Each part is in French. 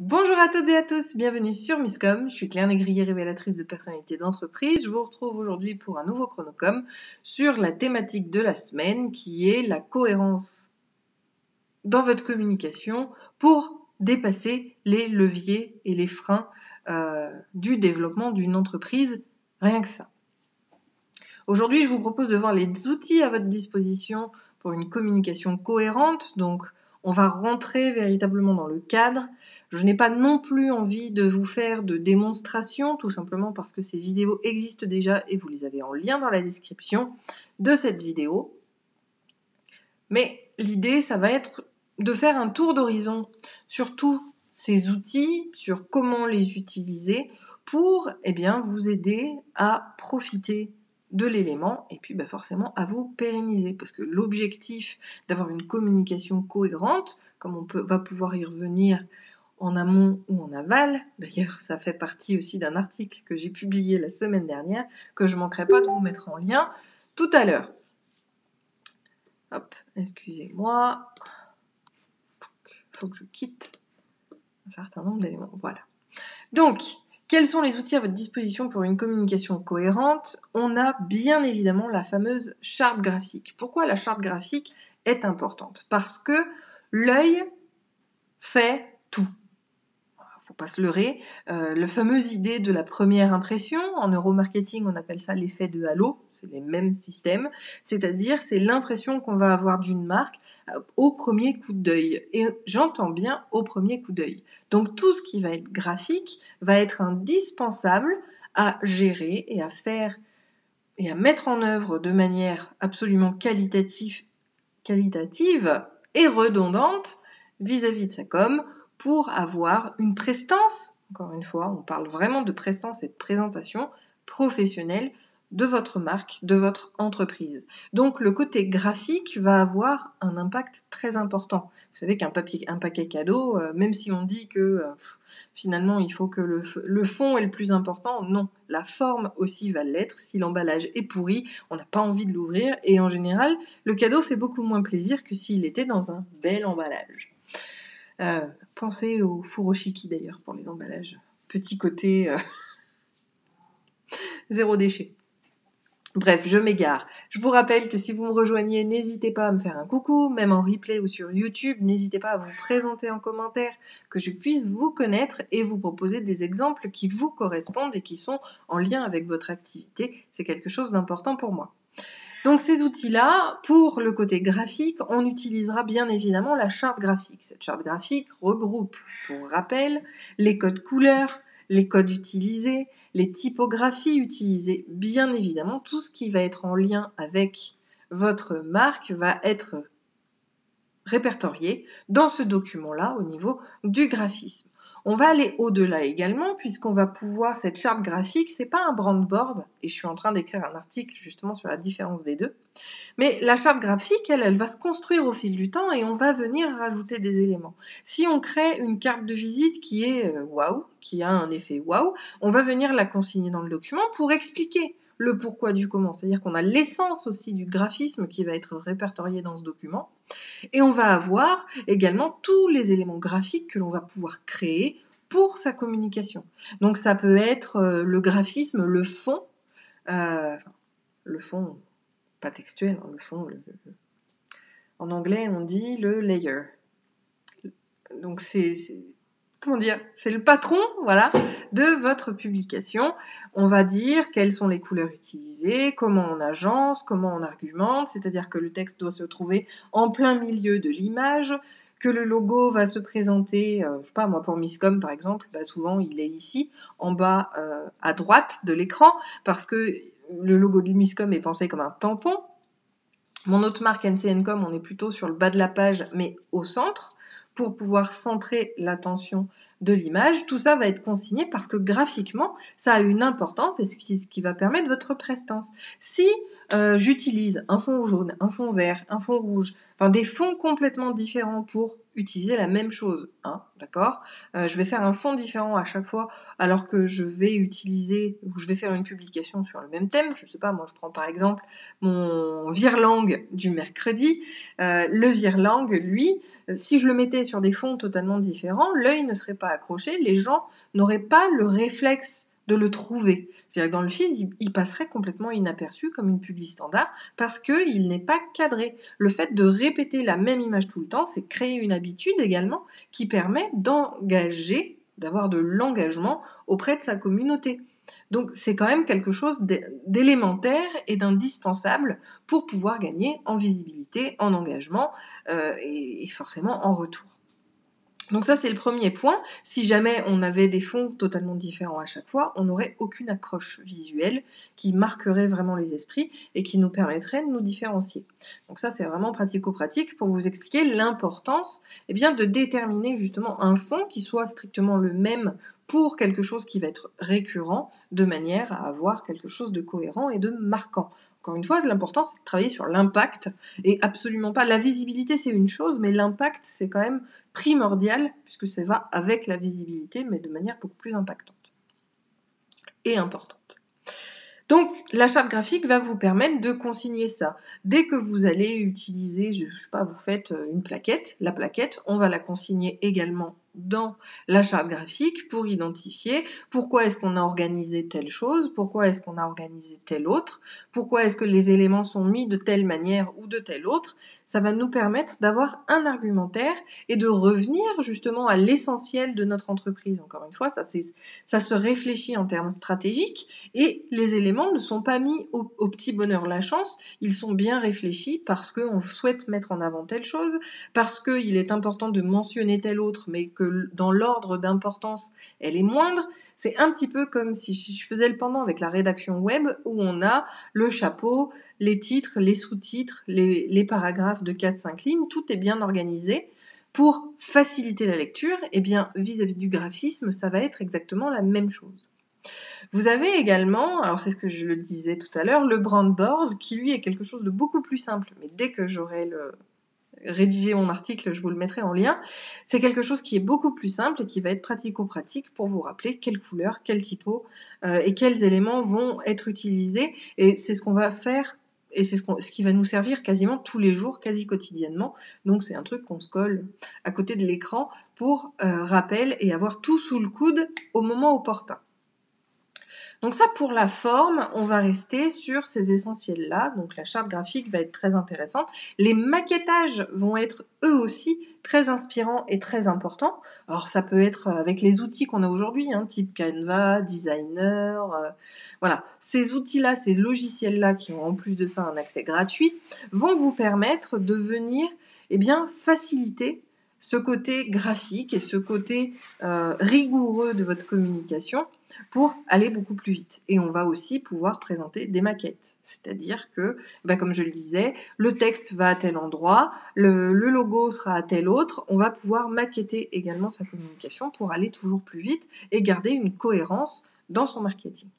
Bonjour à toutes et à tous, bienvenue sur Miscom, je suis Claire Négrier, révélatrice de personnalités d'entreprise. Je vous retrouve aujourd'hui pour un nouveau chronocom sur la thématique de la semaine qui est la cohérence dans votre communication pour dépasser les leviers et les freins du développement d'une entreprise, rien que ça. Aujourd'hui, je vous propose de voir les outils à votre disposition pour une communication cohérente. Donc, on va rentrer véritablement dans le cadre. Je n'ai pas non plus envie de vous faire de démonstration, tout simplement parce que ces vidéos existent déjà et vous les avez en lien dans la description de cette vidéo. Mais l'idée, ça va être de faire un tour d'horizon sur tous ces outils, sur comment les utiliser pour vous aider à profiter de l'élément et puis forcément à vous pérenniser, parce que l'objectif d'avoir une communication cohérente, comme on va pouvoir y revenir en amont ou en aval, d'ailleurs ça fait partie aussi d'un article que j'ai publié la semaine dernière, que je ne manquerai pas de vous mettre en lien tout à l'heure. Hop, excusez-moi, il faut que je quitte un certain nombre d'éléments, voilà. Donc, quels sont les outils à votre disposition pour une communication cohérente? On a bien évidemment la fameuse charte graphique. Pourquoi la charte graphique est importante? Parce que l'œil fait tout. Faut pas se leurrer. La fameuse idée de la première impression, en neuromarketing on appelle ça l'effet de halo, c'est les mêmes systèmes, c'est-à-dire c'est l'impression qu'on va avoir d'une marque au premier coup d'œil. Et j'entends bien au premier coup d'œil. Donc tout ce qui va être graphique va être indispensable à gérer et à faire et à mettre en œuvre de manière absolument qualitative et redondante vis-à-vis de sa com pour avoir une prestance, encore une fois, on parle vraiment de prestance et de présentation professionnelle de votre marque, de votre entreprise. Donc le côté graphique va avoir un impact très important. Vous savez qu'un paquet cadeau, même si on dit que finalement il faut que le fond est le plus important, non, la forme aussi va l'être. Si l'emballage est pourri, on n'a pas envie de l'ouvrir et en général, le cadeau fait beaucoup moins plaisir que s'il était dans un bel emballage. Pensez au furoshiki d'ailleurs pour les emballages. Petit côté zéro déchet. Bref, je m'égare. Je vous rappelle que si vous me rejoignez, n'hésitez pas à me faire un coucou, même en replay ou sur YouTube. N'hésitez pas à vous présenter en commentaire, que je puisse vous connaître et vous proposer des exemples qui vous correspondent et qui sont en lien avec votre activité. C'est quelque chose d'important pour moi. Donc ces outils-là, pour le côté graphique, on utilisera bien évidemment la charte graphique. Cette charte graphique regroupe, pour rappel, les codes couleurs, les codes utilisés, les typographies utilisées, bien évidemment, tout ce qui va être en lien avec votre marque va être répertorié dans ce document-là au niveau du graphisme. On va aller au-delà également puisqu'on va pouvoir, cette charte graphique, c'est pas un brandboard, et je suis en train d'écrire un article justement sur la différence des deux, mais la charte graphique, elle va se construire au fil du temps et on va venir rajouter des éléments. Si on crée une carte de visite qui est waouh, qui a un effet waouh, on va venir la consigner dans le document pour expliquer le pourquoi du comment. C'est-à-dire qu'on a l'essence aussi du graphisme qui va être répertorié dans ce document. Et on va avoir également tous les éléments graphiques que l'on va pouvoir créer pour sa communication. Donc ça peut être le graphisme, le fond pas textuel, le fond, en anglais on dit le layer. Donc c'est le patron, voilà, de votre publication. On va dire quelles sont les couleurs utilisées, comment on agence, comment on argumente, c'est-à-dire que le texte doit se trouver en plein milieu de l'image, que le logo va se présenter, je sais pas moi pour Miscom par exemple, souvent il est ici, en bas à droite de l'écran, parce que le logo de Miscom est pensé comme un tampon. Mon autre marque NCNcom, on est plutôt sur le bas de la page, mais au centre, pour pouvoir centrer l'attention de l'image. Tout ça va être consigné parce que graphiquement, ça a une importance et ce qui va permettre votre prestance. Si j'utilise un fond jaune, un fond vert, un fond rouge, enfin des fonds complètement différents pour utiliser la même chose, hein, d'accord? Je vais faire un fond différent à chaque fois, alors que je vais utiliser ou je vais faire une publication sur le même thème. Je sais pas, moi je prends par exemple mon virelangue du mercredi. Le virelangue, lui, si je le mettais sur des fonds totalement différents, l'œil ne serait pas accroché, les gens n'auraient pas le réflexe de le trouver. C'est-à-dire que dans le feed, il passerait complètement inaperçu comme une publi standard parce qu'il n'est pas cadré. Le fait de répéter la même image tout le temps, c'est créer une habitude également qui permet d'engager, d'avoir de l'engagement auprès de sa communauté. Donc c'est quand même quelque chose d'élémentaire et d'indispensable pour pouvoir gagner en visibilité, en engagement et forcément en retour. Donc ça, c'est le premier point. Si jamais on avait des fonds totalement différents à chaque fois, on n'aurait aucune accroche visuelle qui marquerait vraiment les esprits et qui nous permettrait de nous différencier. Donc ça, c'est vraiment pratico-pratique pour vous expliquer l'importance de déterminer justement un fond qui soit strictement le même pour quelque chose qui va être récurrent, de manière à avoir quelque chose de cohérent et de marquant. Encore une fois, l'important, c'est de travailler sur l'impact et absolument pas... La visibilité, c'est une chose, mais l'impact, c'est quand même primordial, puisque ça va avec la visibilité, mais de manière beaucoup plus impactante et importante. Donc, la charte graphique va vous permettre de consigner ça. Dès que vous allez utiliser, je sais pas, vous faites une plaquette, la plaquette, on va la consigner également dans la charte graphique pour identifier pourquoi est-ce qu'on a organisé telle chose, pourquoi est-ce qu'on a organisé telle autre, pourquoi est-ce que les éléments sont mis de telle manière ou de telle autre. Ça va nous permettre d'avoir un argumentaire et de revenir justement à l'essentiel de notre entreprise. Encore une fois, ça se réfléchit en termes stratégiques et les éléments ne sont pas mis au petit bonheur la chance, ils sont bien réfléchis parce qu'on souhaite mettre en avant telle chose, parce qu'il est important de mentionner telle autre, mais que dans l'ordre d'importance, elle est moindre. C'est un petit peu comme si je faisais le pendant avec la rédaction web, où on a le chapeau, les titres, les sous-titres, les paragraphes de 4-5 lignes, tout est bien organisé. Pour faciliter la lecture, et bien vis-à-vis du graphisme, ça va être exactement la même chose. Vous avez également, alors c'est ce que je le disais tout à l'heure, le brand board, qui lui est quelque chose de beaucoup plus simple, mais dès que j'aurai rédigé mon article, je vous le mettrai en lien. C'est quelque chose qui est beaucoup plus simple et qui va être pratico-pratique pour vous rappeler quelle couleur, quel typo et quels éléments vont être utilisés. Et c'est ce qu'on va faire et c'est ce qui va nous servir quasiment tous les jours, quasi quotidiennement. Donc c'est un truc qu'on se colle à côté de l'écran pour rappel et avoir tout sous le coude au moment opportun. Donc ça, pour la forme, on va rester sur ces essentiels-là. Donc la charte graphique va être très intéressante. Les maquettages vont être eux aussi très inspirants et très importants. Alors ça peut être avec les outils qu'on a aujourd'hui, type Canva, Designer, voilà. Ces outils-là, ces logiciels-là, qui ont en plus de ça un accès gratuit, vont vous permettre de venir faciliter ce côté graphique et ce côté rigoureux de votre communication pour aller beaucoup plus vite. Et on va aussi pouvoir présenter des maquettes. C'est-à-dire que, comme je le disais, le texte va à tel endroit, le logo sera à tel autre. On va pouvoir maqueter également sa communication pour aller toujours plus vite et garder une cohérence dans son marketing.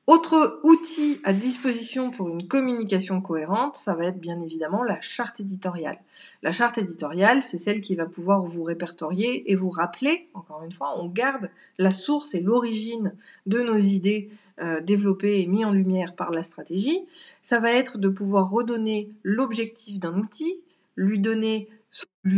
Autre outil à disposition pour une communication cohérente, ça va être bien évidemment la charte éditoriale. La charte éditoriale, c'est celle qui va pouvoir vous répertorier et vous rappeler, encore une fois, on garde la source et l'origine de nos idées développées et mises en lumière par la stratégie. Ça va être de pouvoir redonner l'objectif d'un outil, lui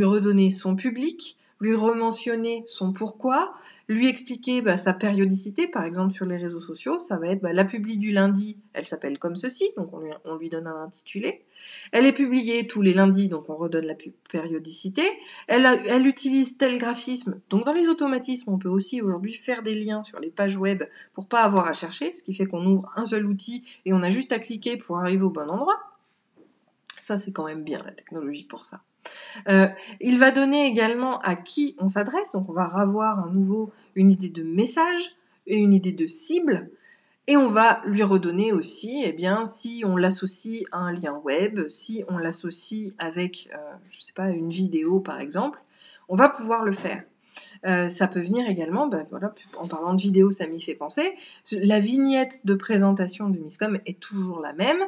redonner son public, lui rementionner son pourquoi, lui expliquer sa périodicité, par exemple sur les réseaux sociaux, ça va être la publie du lundi, elle s'appelle comme ceci, donc on lui donne un intitulé. Elle est publiée tous les lundis, donc on redonne la périodicité. Elle utilise tel graphisme, donc dans les automatismes, on peut aussi aujourd'hui faire des liens sur les pages web pour pas avoir à chercher, ce qui fait qu'on ouvre un seul outil et on a juste à cliquer pour arriver au bon endroit. Ça, c'est quand même bien la technologie pour ça. Il va donner également à qui on s'adresse, donc on va avoir une idée de message et une idée de cible, et on va lui redonner aussi, si on l'associe à un lien web, si on l'associe avec, une vidéo par exemple, on va pouvoir le faire. Ça peut venir également, en parlant de vidéo, ça m'y fait penser, la vignette de présentation de Miscom est toujours la même,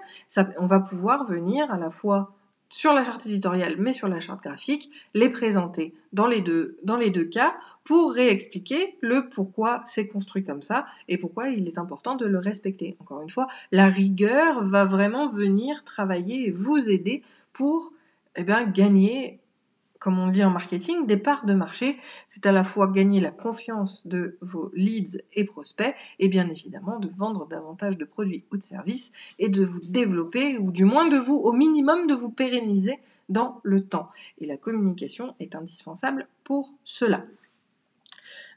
on va pouvoir venir à la fois sur la charte éditoriale, mais sur la charte graphique, les présenter dans les deux cas pour réexpliquer le pourquoi c'est construit comme ça et pourquoi il est important de le respecter. Encore une fois, la rigueur va vraiment venir travailler et vous aider pour gagner, comme on dit en marketing, des parts de marché. C'est à la fois gagner la confiance de vos leads et prospects et bien évidemment de vendre davantage de produits ou de services et de vous développer ou du moins au minimum de vous pérenniser dans le temps. Et la communication est indispensable pour cela.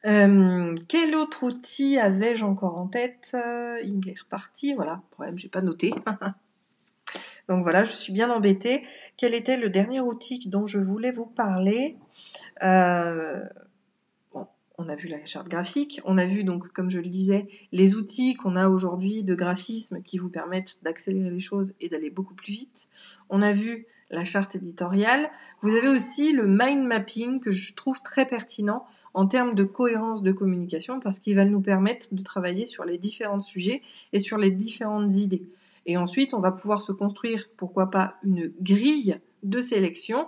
Quel autre outil avais-je encore en tête ? Il est reparti, voilà, problème, j'ai pas noté. Donc voilà, je suis bien embêtée. Quel était le dernier outil dont je voulais vous parler ? On a vu la charte graphique, on a vu donc, comme je le disais, les outils qu'on a aujourd'hui de graphisme qui vous permettent d'accélérer les choses et d'aller beaucoup plus vite. On a vu la charte éditoriale. Vous avez aussi le mind mapping que je trouve très pertinent en termes de cohérence de communication parce qu'il va nous permettre de travailler sur les différents sujets et sur les différentes idées. Et ensuite, on va pouvoir se construire, pourquoi pas, une grille de sélection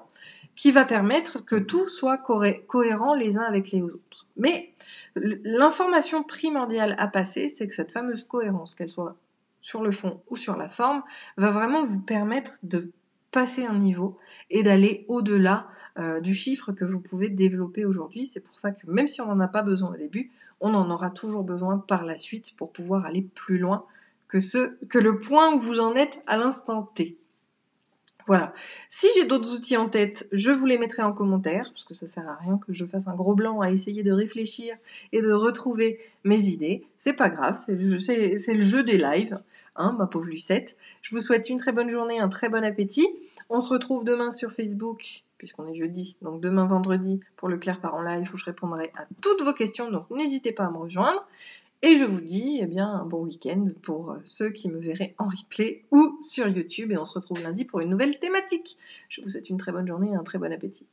qui va permettre que tout soit cohérent les uns avec les autres. Mais l'information primordiale à passer, c'est que cette fameuse cohérence, qu'elle soit sur le fond ou sur la forme, va vraiment vous permettre de passer un niveau et d'aller au-delà du chiffre que vous pouvez développer aujourd'hui. C'est pour ça que même si on n'en a pas besoin au début, on en aura toujours besoin par la suite pour pouvoir aller plus loin que le point où vous en êtes à l'instant T. Voilà. Si j'ai d'autres outils en tête, je vous les mettrai en commentaire, parce que ça sert à rien que je fasse un gros blanc à essayer de réfléchir et de retrouver mes idées. C'est pas grave, c'est le jeu des lives, hein, ma pauvre Lucette. Je vous souhaite une très bonne journée, un très bon appétit. On se retrouve demain sur Facebook, puisqu'on est jeudi, donc demain vendredi, pour le Claire part en live, où je répondrai à toutes vos questions, donc n'hésitez pas à me rejoindre. Et je vous dis un bon week-end pour ceux qui me verraient en replay ou sur YouTube. Et on se retrouve lundi pour une nouvelle thématique. Je vous souhaite une très bonne journée et un très bon appétit.